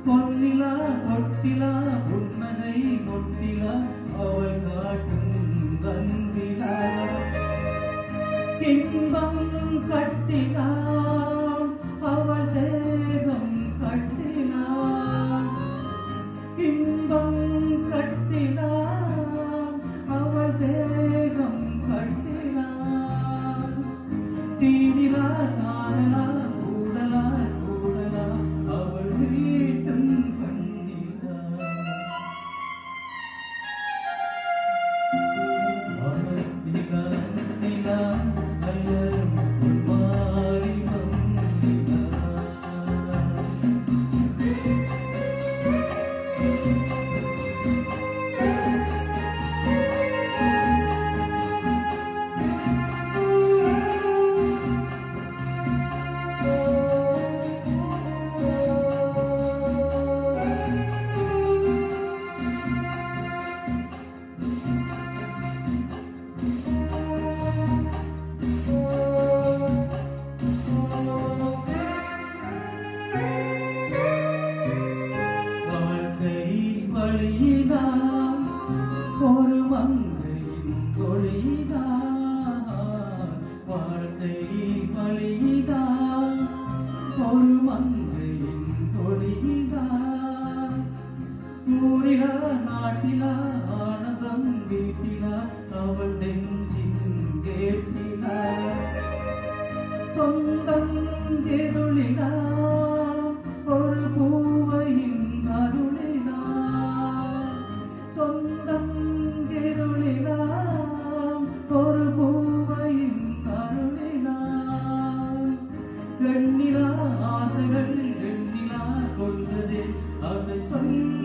பொன்னிலா பொட்டிலா உண்மனை பொட்டிலா அவள் காட்டும் வந்திலா இன்பம் கட்டிலா அவள் தேகம் கட்டிலா இன்பம் கட்டிலா அவள் தேகம் கட்டிலா தீனிலா காணலா கூடலா கூடலா அவள் வீட்டும் பண்ணிலா நிலா நிலா அல்லரும் மாறி வந்திலா வழியிதான் ஒரு மங்கையின் ஒளிதான் வாழ்க்கை வழியிதான் ஒரு மங்கையின் ஒளிதான் ஊரிலா நாட்டிலா ஆனந்தம் வீட்டிலா அவள் நெஞ்சின் கேட்டிலா சொந்தம் எருளிலா ஒரு பூவையின் அருளிலா சொந்தம் எருளிலா ஒரு பூவையின் அருளிலா எண்ணிலா ஆசைகள் எண்ணிலா கொண்டதே அதை சொல்